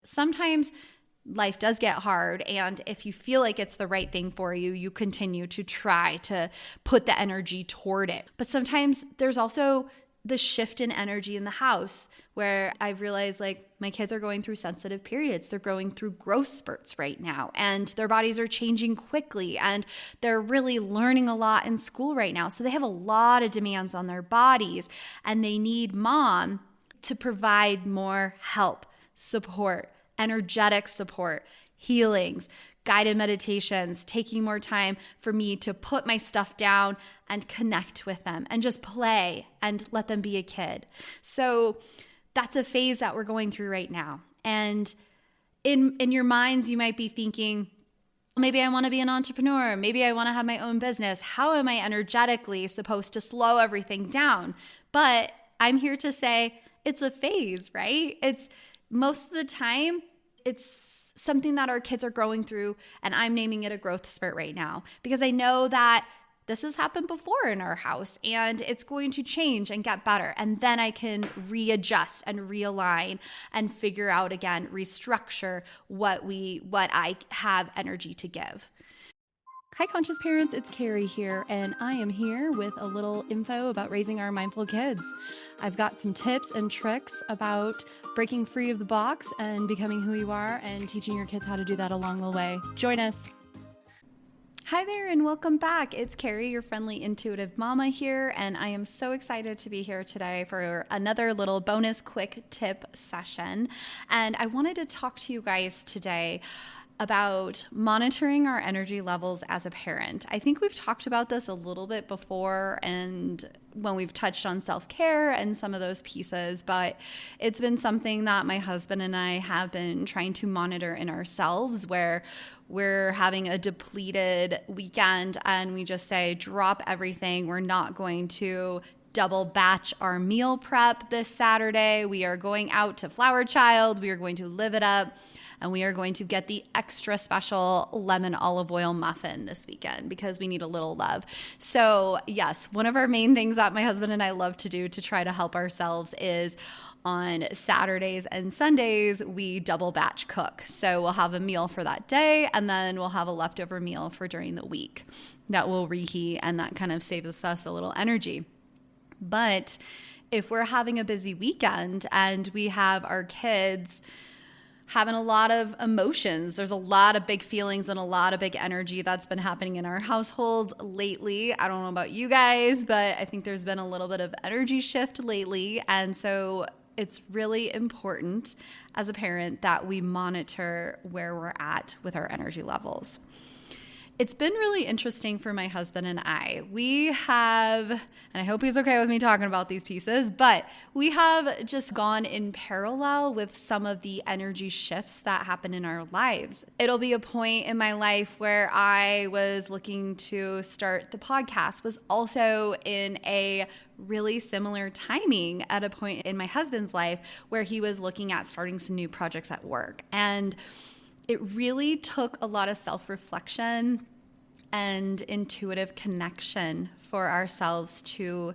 sometimes life does get hard, and if you feel like it's the right thing for you, you continue to try to put the energy toward it. But sometimes there's also the shift in energy in the house where I've realized like my kids are going through sensitive periods. They're going through growth spurts right now, and their bodies are changing quickly, and they're really learning a lot in school right now. So they have a lot of demands on their bodies, and they need mom to provide more help, support, energetic support, healings, guided meditations, taking more time for me to put my stuff down and connect with them and just play and let them be a kid. So that's a phase that we're going through right now. And in your minds, you might be thinking, maybe I want to be an entrepreneur. Maybe I want to have my own business. How am I energetically supposed to slow everything down? But I'm here to say it's a phase, right? It's most of the time, it's something that our kids are growing through, and I'm naming it a growth spurt right now because I know that this has happened before in our house, and it's going to change and get better. And then I can readjust and realign and figure out again, restructure what I have energy to give. Hi, Conscious Parents, it's Carrie here, and I am here with a little info about raising our mindful kids. I've got some tips and tricks about breaking free of the box and becoming who you are and teaching your kids how to do that along the way. Join us. Hi there and welcome back. It's Carrie, your friendly intuitive mama here, and I am so excited to be here today for another little bonus quick tip session. And I wanted to talk to you guys today about monitoring our energy levels as a parent. I think we've talked about this a little bit before and when we've touched on self-care and some of those pieces, but it's been something that my husband and I have been trying to monitor in ourselves, where we're having a depleted weekend and we just say, drop everything. We're not going to double batch our meal prep this Saturday. We are going out to Flower Child. We are going to live it up. And we are going to get the extra special lemon olive oil muffin this weekend because we need a little love. So yes, one of our main things that my husband and I love to do to try to help ourselves is on Saturdays and Sundays, we double batch cook. So we'll have a meal for that day, and then we'll have a leftover meal for during the week that will reheat, and that kind of saves us a little energy. But if we're having a busy weekend and we have our kids having a lot of emotions, there's a lot of big feelings and a lot of big energy that's been happening in our household lately. I don't know about you guys, but I think there's been a little bit of energy shift lately. And so it's really important as a parent that we monitor where we're at with our energy levels. It's been really interesting for my husband and I. We have, and I hope he's okay with me talking about these pieces, but we have just gone in parallel with some of the energy shifts that happen in our lives. It'll be a point in my life where I was looking to start the podcast, was also in a really similar timing at a point in my husband's life where he was looking at starting some new projects at work. And it really took a lot of self-reflection and intuitive connection for ourselves to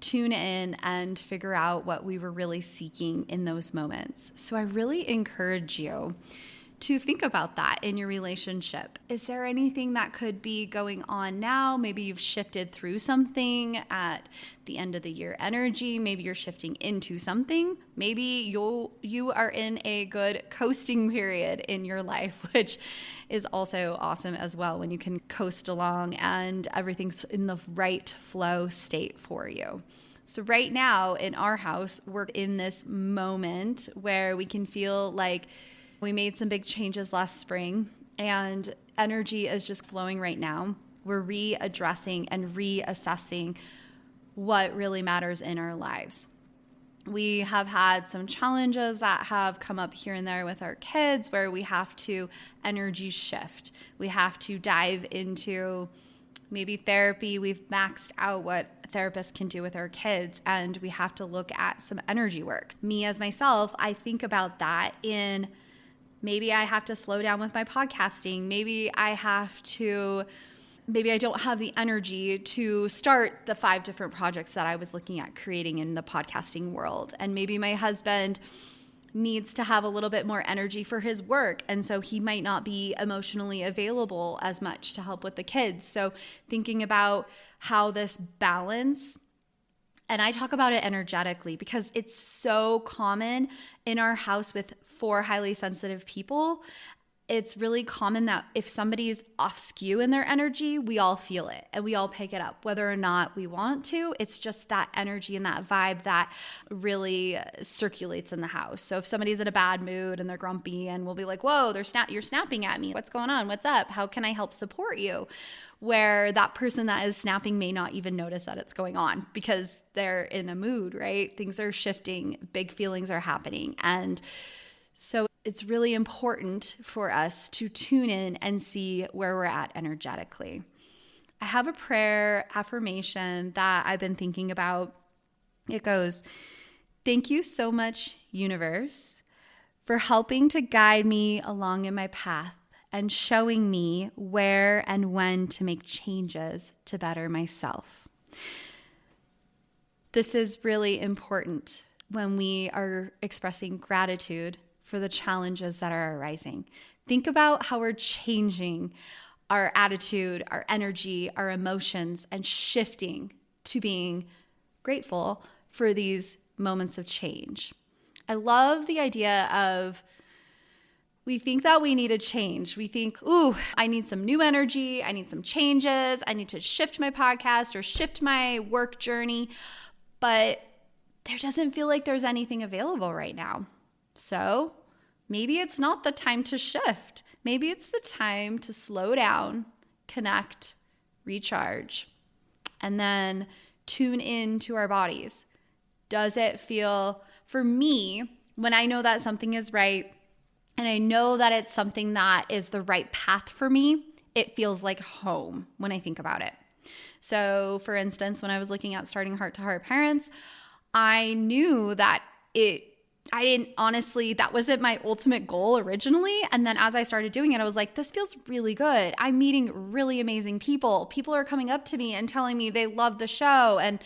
tune in and figure out what we were really seeking in those moments. So I really encourage you to think about that in your relationship. Is there anything that could be going on now? Maybe you've shifted through something at the end of the year energy. Maybe you're shifting into something. Maybe you are in a good coasting period in your life, which is also awesome as well, when you can coast along and everything's in the right flow state for you. So right now in our house, we're in this moment where we can feel like we made some big changes last spring and energy is just flowing right now. We're readdressing and reassessing what really matters in our lives. We have had some challenges that have come up here and there with our kids where we have to energy shift. We have to dive into maybe therapy. We've maxed out what therapists can do with our kids, and we have to look at some energy work. Me as myself, I think about that in maybe I have to slow down with my podcasting. Maybe I don't have the energy to start the 5 different projects that I was looking at creating in the podcasting world. And maybe my husband needs to have a little bit more energy for his work. And so he might not be emotionally available as much to help with the kids. So thinking about how this balance, and I talk about it energetically because it's so common in our house with 4 highly sensitive people. It's really common that if somebody's off skew in their energy, we all feel it and we all pick it up, whether or not we want to. It's just that energy and that vibe that really circulates in the house. So if somebody's in a bad mood and they're grumpy, and we'll be like, whoa, you're snapping at me. What's going on? What's up? How can I help support you? Where that person that is snapping may not even notice that it's going on because they're in a mood, right? Things are shifting, big feelings are happening. And so it's really important for us to tune in and see where we're at energetically. I have a prayer affirmation that I've been thinking about. It goes, "Thank you so much, universe, for helping to guide me along in my path and showing me where and when to make changes to better myself." This is really important when we are expressing gratitude for the challenges that are arising. Think about how we're changing our attitude, our energy, our emotions, and shifting to being grateful for these moments of change. I love the idea of, we think that we need a change. We think, ooh, I need some new energy. I need some changes. I need to shift my podcast or shift my work journey. But there doesn't feel like there's anything available right now. So maybe it's not the time to shift. Maybe it's the time to slow down, connect, recharge, and then tune in to our bodies. Does it feel, for me, when I know that something is right and I know that it's something that is the right path for me, it feels like home when I think about it. So for instance, when I was looking at starting Heart to Heart Parents, I knew that that wasn't my ultimate goal originally. And then as I started doing it, I was like, this feels really good. I'm meeting really amazing people. People are coming up to me and telling me they love the show and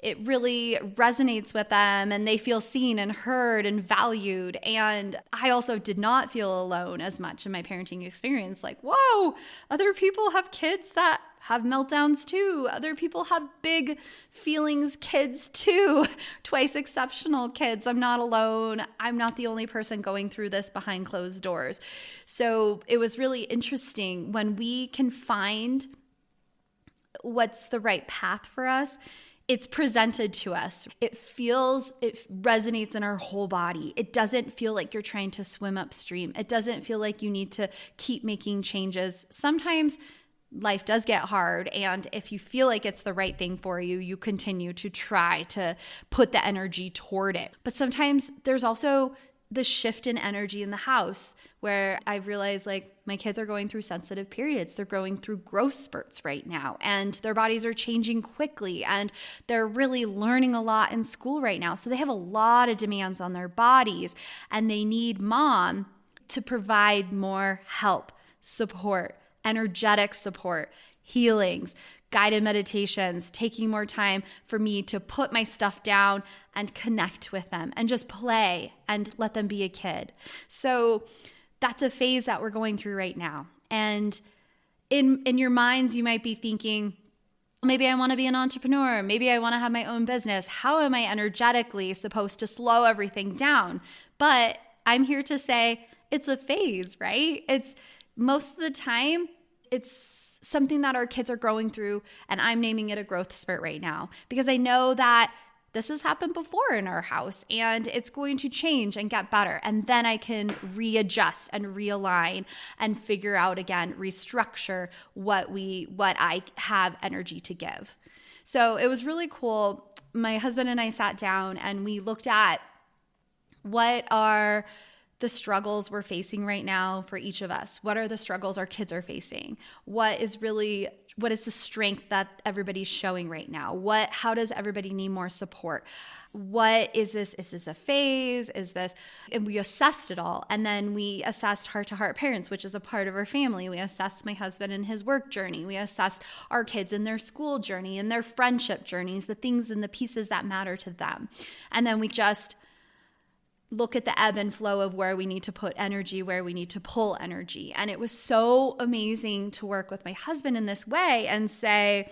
it really resonates with them and they feel seen and heard and valued. And I also did not feel alone as much in my parenting experience. Like, whoa, other people have kids that have meltdowns too. Other people have big feelings kids too. Twice exceptional kids. I'm not alone. I'm not the only person going through this behind closed doors. So it was really interesting when we can find what's the right path for us. It's presented to us. It resonates in our whole body. It doesn't feel like you're trying to swim upstream. It doesn't feel like you need to keep making changes. Sometimes life does get hard, and if you feel like it's the right thing for you, you continue to try to put the energy toward it. But sometimes there's also the shift in energy in the house where I've realized like my kids are going through sensitive periods. They're going through growth spurts right now and their bodies are changing quickly and they're really learning a lot in school right now. So they have a lot of demands on their bodies and they need mom to provide more help, support, energetic support, healings, guided meditations, taking more time for me to put my stuff down and connect with them and just play and let them be a kid. So that's a phase that we're going through right now. And in your minds, you might be thinking, maybe I want to be an entrepreneur. Maybe I want to have my own business. How am I energetically supposed to slow everything down? But I'm here to say it's a phase, right? It's most of the time, it's something that our kids are growing through, and I'm naming it a growth spurt right now because I know that this has happened before in our house and it's going to change and get better. And then I can readjust and realign and figure out again, restructure what I have energy to give. So it was really cool. My husband and I sat down and we looked at what are the struggles we're facing right now for each of us. What are the struggles our kids are facing? What is the strength that everybody's showing right now? How does everybody need more support? What is this? Is this a phase? And we assessed it all. And then we assessed Heart to Heart Parents, which is a part of our family. We assessed my husband and his work journey. We assessed our kids and their school journey and their friendship journeys, the things and the pieces that matter to them. And then we just look at the ebb and flow of where we need to put energy, where we need to pull energy. And it was so amazing to work with my husband in this way and say,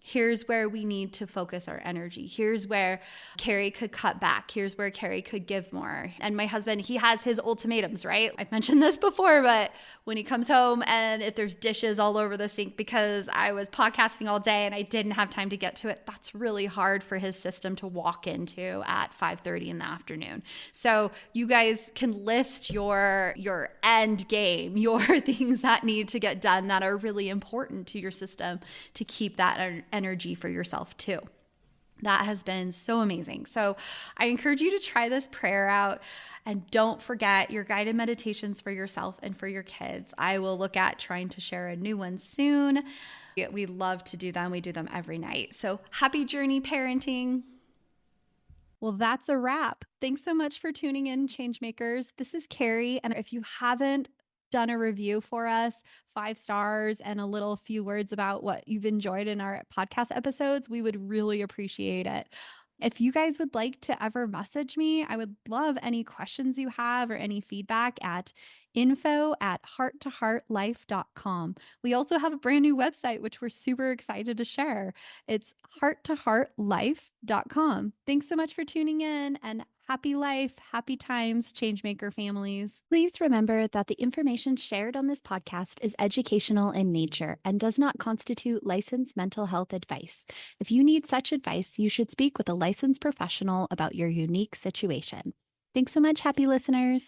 here's where we need to focus our energy. Here's where Carrie could cut back. Here's where Carrie could give more. And my husband, he has his ultimatums, right? I've mentioned this before, but when he comes home and if there's dishes all over the sink because I was podcasting all day and I didn't have time to get to it, that's really hard for his system to walk into at 5:30 in the afternoon. So you guys can list your end game, your things that need to get done that are really important to your system to keep that energy for yourself too. That has been so amazing. So I encourage you to try this prayer out, and don't forget your guided meditations for yourself and for your kids. I will look at trying to share a new one soon. We love to do them. We do them every night. So happy journey parenting. Well, that's a wrap. Thanks so much for tuning in, Changemakers. This is Carrie. And if you haven't done a review for us, 5 stars and a few words about what you've enjoyed in our podcast episodes, we would really appreciate it. If you guys would like to ever message me, I would love any questions you have or any feedback at info@hearttoheartlife.com. We also have a brand new website, which we're super excited to share. It's hearttoheartlife.com. Thanks so much for tuning in, and happy life, happy times, Changemaker families. Please remember that the information shared on this podcast is educational in nature and does not constitute licensed mental health advice. If you need such advice, you should speak with a licensed professional about your unique situation. Thanks so much, happy listeners.